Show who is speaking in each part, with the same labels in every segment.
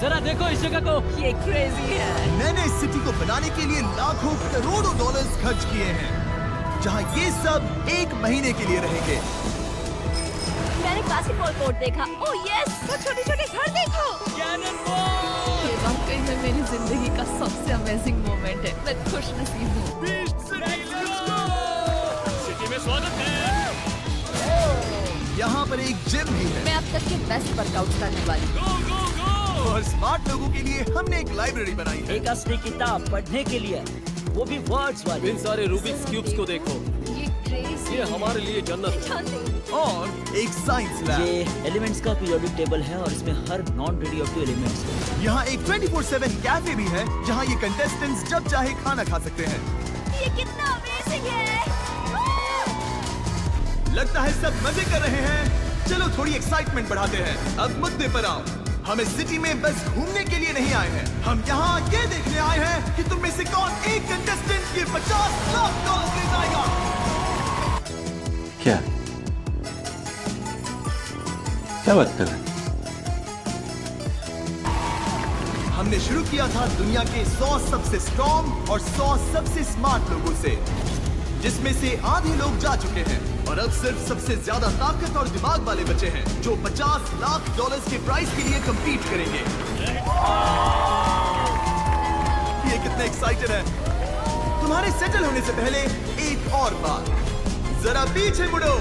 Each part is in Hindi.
Speaker 1: जरा देखो इस जगह को,
Speaker 2: ये क्रेजी है।
Speaker 3: मैंने इस सिटी को बनाने के लिए लाखों करोड़ों डॉलर्स खर्च किए हैं, जहां ये सब 1 महीने के लिए रहेंगे।
Speaker 2: मैंने बास्केटबॉल कोर्ट देखा। ओह यस, वो छोटे-छोटे घर देखो।
Speaker 1: कैननबॉल!
Speaker 2: ये वाकई में मेरी जिंदगी का सबसे अमेजिंग मोमेंट है। मैं खुशनसीब हूँ।
Speaker 1: सिटी में स्वागत है।
Speaker 3: यहाँ पर एक जिम भी है
Speaker 2: मैं अब तक के बेस्ट वर्कआउट करने वाली हूँ।
Speaker 1: गो गो गो!
Speaker 3: और स्मार्ट लोगों के लिए हमने एक लाइब्रेरी बनाई है।
Speaker 4: एक असली किताब पढ़ने के लिए, वो भी वर्ड्स वाली।
Speaker 1: इन सारे रूबिक्स क्यूब्स को देखो,
Speaker 2: ये क्रेजी।
Speaker 1: ये हमारे लिए जन्नत है।
Speaker 2: जानती
Speaker 3: और एक साइंस लैब।
Speaker 4: ये एलिमेंट्स का पीरियोडिक टेबल है और इसमें हर नॉन रेडियोएक्टिव एलिमेंट्स है।
Speaker 3: यहाँ एक 24/7 कैफे भी है, जहाँ ये कंटेस्टेंट्स जब चाहे खाना खा सकते हैं।
Speaker 2: ये कितना अमेजिंग है।
Speaker 3: लगता है सब मजे कर रहे हैं। चलो थोड़ी एक्साइटमेंट बढ़ाते हैं। अब मुद्दे पर आओ। हम इस सिटी में बस घूमने के लिए नहीं आए हैं, हम यहाँ ये देखने आए हैं कि तुम में से कौन एक कंटेस्टेंट ये 50 लाख डॉलर ले जाएगा।
Speaker 5: क्या क्या बात कर रहे हैं?
Speaker 3: हमने शुरू किया था दुनिया के 100 सबसे स्ट्रॉन्ग और 100 सबसे स्मार्ट लोगों से, जिसमें से आधे लोग जा चुके हैं और अब सिर्फ सबसे ज्यादा ताकत और दिमाग वाले बचे हैं, जो 50 लाख डॉलर्स के प्राइस के लिए compete करेंगे। ये कितने एक्साइटेड है। तुम्हारे सेटल होने से पहले एक और बात, जरा पीछे मुड़ो।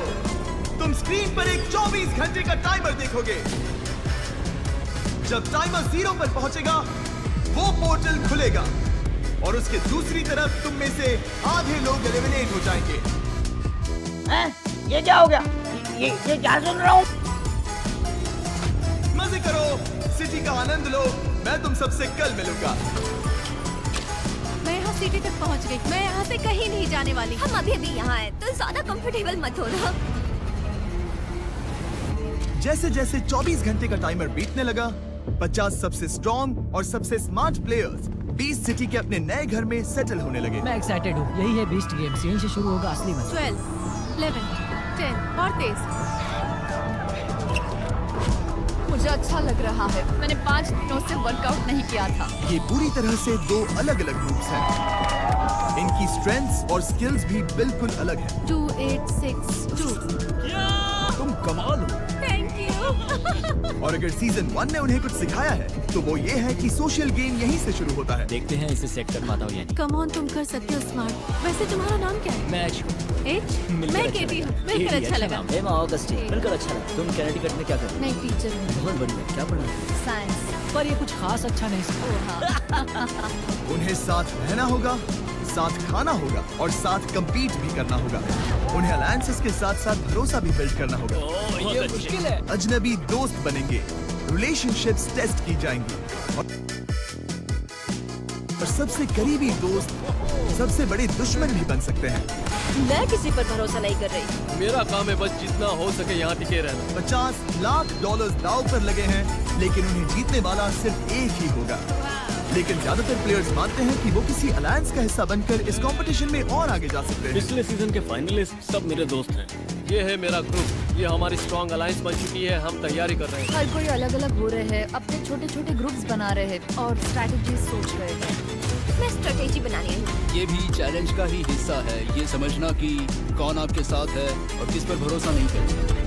Speaker 3: तुम स्क्रीन पर एक 24 घंटे का टाइमर देखोगे। जब टाइमर 0 पर पहुंचेगा, वो पोर्टल खुलेगा और उसके दूसरी तरफ तुम में से आधे लोग एलिमिनेट हो जाएंगे।
Speaker 4: ये क्या हो गया? ये क्या सुन रहा हूँ?
Speaker 3: मजे करो, सिटी का आनंद लो। मैं तुम सबसे कल मिलूंगा।
Speaker 2: मैं यहाँ सिटी तक पहुँच गई। मैं यहाँ से कहीं नहीं जाने वाली। हम अभी अभी यहाँ हैं, तो ज्यादा कंफर्टेबल मत हो ना।
Speaker 3: जैसे जैसे 24 घंटे का टाइमर बीतने लगा, 50 सबसे स्ट्रॉन्ग और सबसे स्मार्ट प्लेयर्स बीस्ट सिटी के अपने नए घर में सेटल होने लगे।
Speaker 6: मैं एक्साइटेड हूँ। यही है बीस्ट गेम्स, यहीं से शुरू होगा असली मजा।
Speaker 2: 12, 11, 10 और तेज। मुझे अच्छा लग रहा है। मैंने 5 दिनों से वर्कआउट नहीं किया था।
Speaker 3: ये पूरी तरह से 2 अलग अलग ग्रुप्स हैं। इनकी स्ट्रेंथ्स और स्किल्स भी बिल्कुल अलग हैं।
Speaker 2: 2, 8, 6, 2।
Speaker 3: तुम कमाल हो।
Speaker 2: Thank you.
Speaker 3: और अगर सीजन 1 ने उन्हें कुछ सिखाया है, तो वो ये है कि सोशल गेम यहीं से शुरू होता है।
Speaker 1: देखते हैं इसे सेट कर पाता हूँ या नहीं।
Speaker 2: कम ऑन, तुम कर सकते हो स्मार्ट। वैसे तुम्हारा नाम क्या है?
Speaker 1: Match
Speaker 2: H?
Speaker 1: मिलकर
Speaker 2: मैं
Speaker 1: अच्छा
Speaker 2: केटी हूँ।
Speaker 1: लगा।
Speaker 2: मिलकर
Speaker 1: केटी,
Speaker 2: अच्छा
Speaker 1: अच्छा
Speaker 2: लगा।
Speaker 1: नाम।
Speaker 4: एमा ऑगस्टी, मिलकर अच्छा लगा। तुम कैनेडिकट में क्या कर रहे
Speaker 2: मैं टीचर हूँ।
Speaker 4: हो? बहुत बढ़िया। क्या पढ़ा रहे हो?
Speaker 2: साइंस।
Speaker 6: पर ये कुछ खास अच्छा नहीं सीखा।
Speaker 3: उन्हें साथ रहना होगा, साथ खाना होगा और साथ compete भी करना होगा। उन्हें अलायंसेस के साथ साथ भरोसा भी बिल्ड करना होगा।
Speaker 1: ये मुश्किल है।
Speaker 3: अजनबी दोस्त बनेंगे, रिलेशनशिप्स टेस्ट की जाएंगी और सबसे करीबी दोस्त सबसे बड़े दुश्मन भी बन सकते हैं।
Speaker 2: मैं किसी पर भरोसा नहीं कर रही।
Speaker 1: मेरा काम है बस जितना हो सके यहाँ टिके रहना।
Speaker 3: 50 लाख डॉलर्स दांव पर लगे हैं, लेकिन उन्हें जीतने वाला सिर्फ एक ही होगा। लेकिन ज्यादातर प्लेयर्स मानते हैं कि वो किसी अलायंस का हिस्सा बनकर इस कंपटीशन में और आगे जा सकते हैं।
Speaker 1: पिछले सीजन के फाइनलिस्ट सब मेरे दोस्त हैं। ये है मेरा ग्रुप, ये हमारी स्ट्रॉन्ग अलायंस बन चुकी है। हम तैयारी कर रहे हैं।
Speaker 2: हर कोई अलग अलग हो रहे हैं, अपने छोटे छोटे ग्रुप्स बना रहे हैं और स्ट्रैटेजी सोच रहे हैं। मैं स्ट्रैटेजी बनानी है।
Speaker 7: ये भी चैलेंज का ही हिस्सा है, ये समझना कि कौन आपके साथ है और किस पर भरोसा नहीं करना।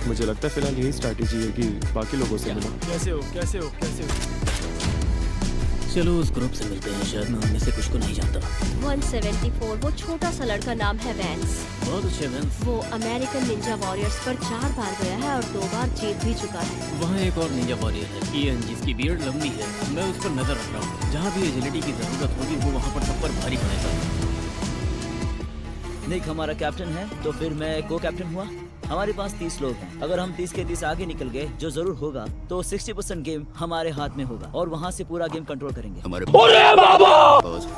Speaker 8: मुझे लगता है फिलहाल यही स्ट्रैटेजी है कि बाकी लोगों से मिलो।
Speaker 1: कैसे हो कैसे हो कैसे हो?
Speaker 4: चलो उस ग्रुप से मिलते हैं, शायद मैं उनमें से कुछ को नहीं जानता।
Speaker 2: 174, वो छोटा सा लड़का, नाम है वैंस।
Speaker 4: बहुत अच्छे वेंस।
Speaker 2: वो अमेरिकन निंजा वॉरियर्स पर 4 बार गया है और 2 बार जीत भी चुका है।
Speaker 1: वहाँ एक और निंजा वॉरियर है, इयन, जिसकी बियर्ड लंबी है। मैं उस पर नजर रख रहा हूँ। जहाँ भी एजिलिटी की जरूरत होगी वो वहाँ पर सब पर भारी पड़ेगा।
Speaker 4: निक हमारा कैप्टन है, तो फिर मैं को कैप्टन हुआ। हमारे पास 30 लोग हैं। अगर हम 30 के 30 आगे निकल गए, जो जरूर होगा, तो 60% गेम हमारे हाथ में होगा और वहाँ से पूरा गेम कंट्रोल करेंगे।
Speaker 7: हमारे पास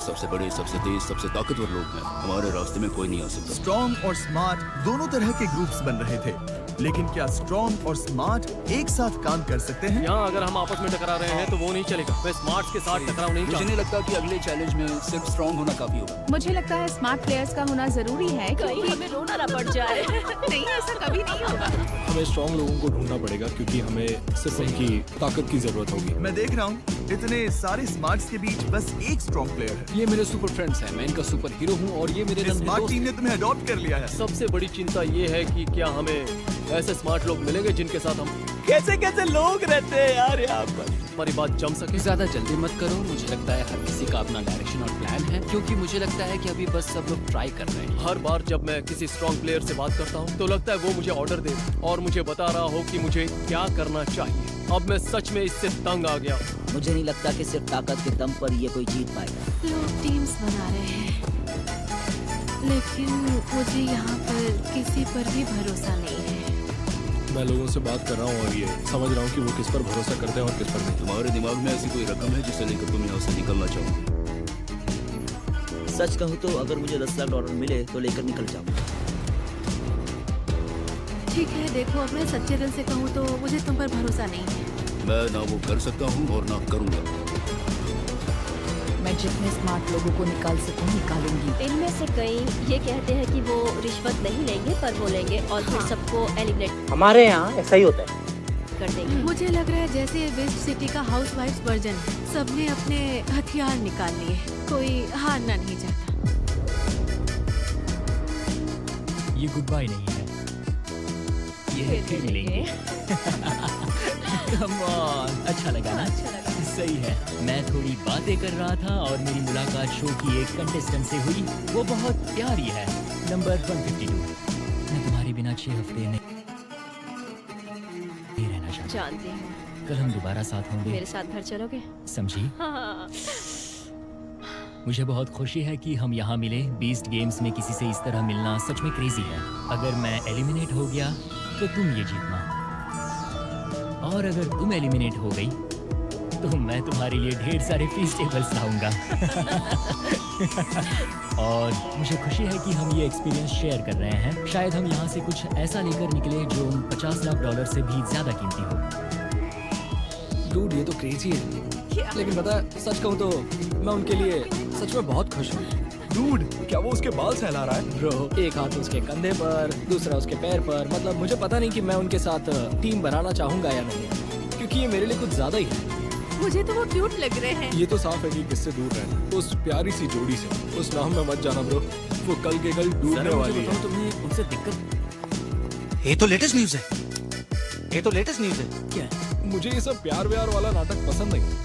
Speaker 7: सबसे बड़े, सबसे तेज, सबसे ताकतवर लोग हैं। हमारे रास्ते में कोई नहीं आ सकता।
Speaker 3: स्ट्रॉन्ग और स्मार्ट दोनों तरह के ग्रुप्स बन रहे थे। लेकिन क्या स्ट्रॉन्ग और स्मार्ट एक साथ काम कर सकते हैं?
Speaker 1: यहाँ अगर हम आपस में टकरा रहे हैं तो वो नहीं चलेगा। मैं स्मार्ट्स के साथ टकराव नहीं
Speaker 7: मुझे
Speaker 1: चाहता।
Speaker 7: नहीं लगता कि अगले चैलेंज में सिर्फ स्ट्रांग होना काफी होगा।
Speaker 9: मुझे लगता है स्मार्ट प्लेयर्स का होना जरूरी है क्योंकि हमें रोना ना पड़ जाए। नहीं, ऐसा कभी नहीं होगा।
Speaker 8: हमें स्ट्रॉन्ग लोगों को ढूंढना पड़ेगा क्योंकि हमें सिर्फ उनकी ताकत की जरूरत होगी।
Speaker 3: मैं देख रहा हूँ इतने सारे स्मार्ट्स के बीच बस एक स्ट्रॉन्ग प्लेयर है।
Speaker 7: ये मेरे सुपर फ्रेंड्स हैं, मैं इनका सुपर हीरो हूँ और ये मेरे
Speaker 3: इस स्मार्ट टीम ने तुम्हें अडॉप्ट कर लिया है।
Speaker 1: सबसे बड़ी चिंता ये है कि क्या हमें ऐसे स्मार्ट लोग मिलेंगे जिनके साथ हम
Speaker 4: कैसे कैसे लोग रहते हैं यार यहाँ पर।
Speaker 1: हमारी बात जम सके।
Speaker 7: ज्यादा जल्दी मत करो, मुझे लगता है हर किसी का अपना डायरेक्शन और प्लान है, क्योंकि मुझे लगता है कि अभी बस सब लोग ट्राई कर रहे हैं।
Speaker 1: हर बार जब मैं किसी स्ट्रॉन्ग प्लेयर से बात करता हूँ तो लगता है वो मुझे ऑर्डर दे और मुझे बता रहा हो कि मुझे क्या करना चाहिए। अब मैं सच में इससे तंग आ गया।
Speaker 4: मुझे नहीं लगता कि सिर्फ ताकत के दम पर ये कोई जीत पाएगा।
Speaker 2: लोग टीम्स बना रहे हैं, लेकिन मुझे यहाँ पर किसी पर भी भरोसा नहीं है।
Speaker 8: मैं लोगों से बात कर रहा हूँ और ये समझ रहा हूँ कि वो किस पर भरोसा करते हैं और किस पर नहीं।
Speaker 7: तुम्हारे दिमाग में ऐसी कोई रकम है जिसे लेकर तुम यहाँ से निकलना चाहोगे?
Speaker 4: सच कहूँ तो अगर मुझे $10 लाख मिले तो लेकर निकल जाऊंगा।
Speaker 2: ठीक है, देखो अब मैं सच्चे दिल से कहूँ तो मुझे तुम पर भरोसा नहीं है।
Speaker 7: मैं ना वो कर सकता हूँ और ना करूँगा।
Speaker 9: मैं जितने स्मार्ट लोगों को निकाल सकूं निकालूंगी।
Speaker 10: इनमें से कई ये कहते हैं कि वो रिश्वत नहीं लेंगे पर वो लेंगे और फिर सबको एलिमिनेट
Speaker 6: हमारे यहाँ ऐसा ही होता है।
Speaker 10: कर देंगे।
Speaker 2: मुझे लग रहा है जैसे ये वेस्ट सिटी का हाउसवाइफ्स वर्जन है। सबने अपने हथियार निकाल लिए, कोई हारना नहीं चाहता।
Speaker 6: ये गुड बाय नहीं है, ये फिर मिलेंगे। Come on, अच्छा लगा ना?
Speaker 10: अच्छा लगा।
Speaker 6: सही है। मैं थोड़ी बातें कर रहा था और मेरी मुलाकात शो की एक कंटेस्टेंट से हुई। वो बहुत प्यारी है, नंबर 152। मैं तुम्हारे बिना 6 हफ्ते नहीं रहना चाहता।
Speaker 10: जानती हूँ।
Speaker 6: कल हम दोबारा साथ होंगे,
Speaker 10: मेरे साथ घर चलोगे?
Speaker 6: समझी?
Speaker 10: हाँ।
Speaker 6: मुझे बहुत खुशी है कि हम यहाँ मिले। बीस्ट गेम्स में किसी से इस तरह मिलना सच में क्रेजी है। अगर मैं एलिमिनेट हो गया तो तुम ये जीतना, और अगर तुम एलिमिनेट हो गई तो मैं तुम्हारे लिए ढेर सारे फेस्टिवल्स लाऊंगा। और मुझे खुशी है कि हम ये एक्सपीरियंस शेयर कर रहे हैं। शायद हम यहाँ से कुछ ऐसा लेकर निकले जो उन $50 लाख से भी ज्यादा कीमती हो।
Speaker 8: डूड ये तो क्रेजी है, लेकिन पता है सच कहूँ तो मैं उनके लिए सच में बहुत खुश हूँ। डूड क्या वो उसके बाल सहला रहा है? ब्रो, एक हाथ उसके कंधे पर, दूसरा उसके पैर पर। मतलब मुझे पता नहीं कि मैं उनके साथ टीम बनाना चाहूंगा या नहीं, क्योंकि ये मेरे लिए कुछ ज्यादा ही है।
Speaker 2: मुझे तो वो क्यूट लग रहे हैं।
Speaker 8: ये तो साफ है कि किससे दूर रहना। उस प्यारी सी जोड़ी से उस नाम में मत जाना ब्रो, वो कल के कल डूबने वाली है।
Speaker 1: तुम्हें उनसे दिक्कत?
Speaker 6: ये तो लेटेस्ट न्यूज़ है। ये तो लेटेस्ट न्यूज़ है।
Speaker 8: क्या? मुझे ये सब प्यार व्यार वाला नाटक पसंद नहीं।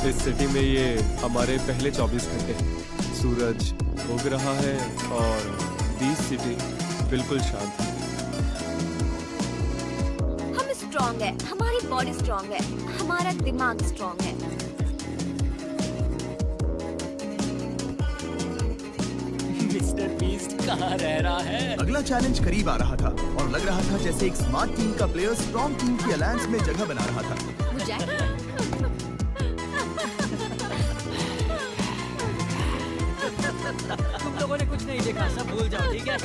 Speaker 8: इस सिटी में ये हमारे पहले 24 घंटे हैं। सूरज उग रहा है और बीच सिटी बिल्कुल शांत है।
Speaker 2: हम स्ट्रॉन्ग है, हमारी बॉडी स्ट्रॉन्ग है, हमारा दिमाग स्ट्रॉन्ग है।
Speaker 6: मिस्टर बीस्ट कहाँ रह रहा है?
Speaker 3: अगला चैलेंज करीब आ रहा था और लग रहा था जैसे एक स्मार्ट टीम का प्लेयर स्ट्रॉन्ग टीम की अलायंस में जगह बना रहा था।
Speaker 2: मुझे
Speaker 6: तुम लोगों ने कुछ नहीं देखा, सब भूल जाओ, ठीक है?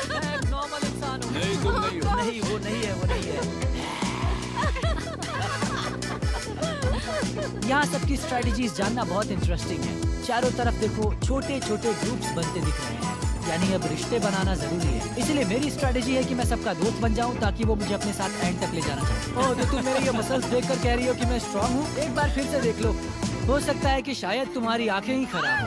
Speaker 6: मैं एक नॉर्मल इंसान हूँ।
Speaker 7: नहीं, तुम नहीं हो।
Speaker 4: नहीं, वो नहीं है, वो नहीं है।
Speaker 6: यहाँ सबकी स्ट्रेटजीज जानना बहुत इंटरेस्टिंग है। चारों तरफ देखो, छोटे छोटे ग्रुप्स बनते दिख रहे हैं, यानी अब रिश्ते बनाना जरूरी है। इसलिए मेरी स्ट्रेटजी है कि मैं सबका दोस्त बन जाऊं ताकि वो मुझे अपने साथ एंड तक ले जाना चाहे। ओह, तो तुम मेरे ये मसल्स देखकर कह रही हो कि मैं स्ट्रांग हूँ? एक बार फिर से देख लो, हो सकता है कि शायद तुम्हारी आंखें ही खराब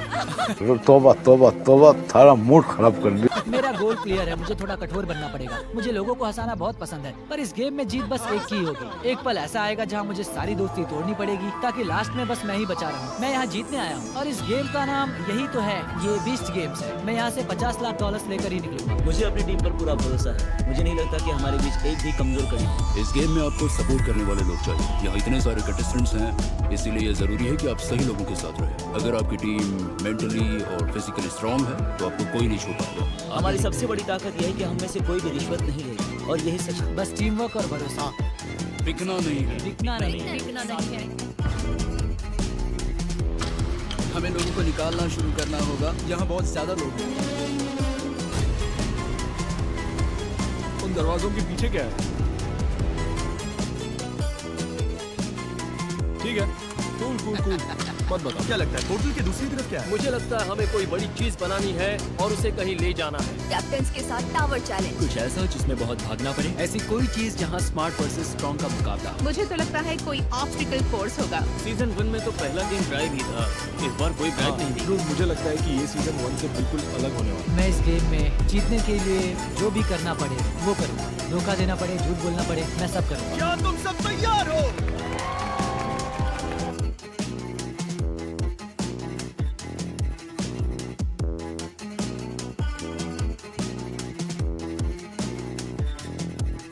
Speaker 6: हो।
Speaker 5: तोबा तोबा तोबा, थारा मूड खराब कर दिया।
Speaker 6: मेरा गोल क्लियर है, मुझे थोड़ा कठोर बनना पड़ेगा। मुझे लोगों को हंसाना बहुत पसंद है, पर इस गेम में जीत बस एक की होगी। एक पल ऐसा आएगा जहाँ मुझे सारी दोस्ती तोड़नी पड़ेगी ताकि लास्ट में बस मैं ही बचा रहूं। मैं यहाँ जीतने आया हूँ और इस गेम का नाम यही तो है, ये बीस्ट गेम्स है। मैं यहाँ से $50 लाख लेकर ही निकलूंगा।
Speaker 4: मुझे अपनी टीम पर पूरा भरोसा है। मुझे नहीं लगता कि हमारे बीच एक भी कमजोर कड़ी है।
Speaker 7: इस गेम में आपको सपोर्ट करने वाले लोग चाहिए। यहाँ इतने सारे कंटेस्टेंट्स हैं, इसीलिए ये जरूरी है कि आप सही लोगों के साथ रहे। अगर आपकी टीम मेंटली और फिजिकली स्ट्रांग है तो आपको कोई नहीं छू पाएगा।
Speaker 4: हमारी सबसे बड़ी ताकत यह है कि हम में से कोई भी रिश्वत नहीं लेगा, और यही सच है।
Speaker 6: बस टीम वर्क और भरोसा,
Speaker 7: बिकना नहीं है।
Speaker 6: दिखना नहीं।
Speaker 2: बिकना नहीं है।
Speaker 8: हमें लोगों को निकालना शुरू करना होगा। यहाँ बहुत ज्यादा लोग हैं। उन दरवाजों के पीछे क्या है? ठीक है, कूल कूल कूल। मत बताओ।
Speaker 3: क्या लगता है पोर्टल के दूसरी तरफ क्या है?
Speaker 1: मुझे लगता है हमें कोई बड़ी चीज बनानी है और उसे कहीं ले जाना है।
Speaker 2: कैप्टन्स के साथ टावर चैलेंज।
Speaker 8: कुछ ऐसा जिसमें बहुत भागना पड़े, ऐसी कोई चीज जहाँ स्मार्ट वर्सेस स्ट्रॉन्ग का मुकाबला।
Speaker 9: मुझे तो लगता है कोई ऑब्स्टिकल कोर्स होगा।
Speaker 1: सीजन 1 में तो पहला गेम ड्राइव ही था, इस बार कोई ड्राइव नहीं थी।
Speaker 8: मुझे लगता है कि ये सीजन 1 से बिल्कुल अलग होने वाला है।
Speaker 6: मैं इस गेम में जीतने के लिए जो भी करना पड़े वो करूँगा। धोखा देना पड़े, झूठ बोलना पड़े, मैं सब करूँगा।
Speaker 3: क्या तुम सब तैयार हो?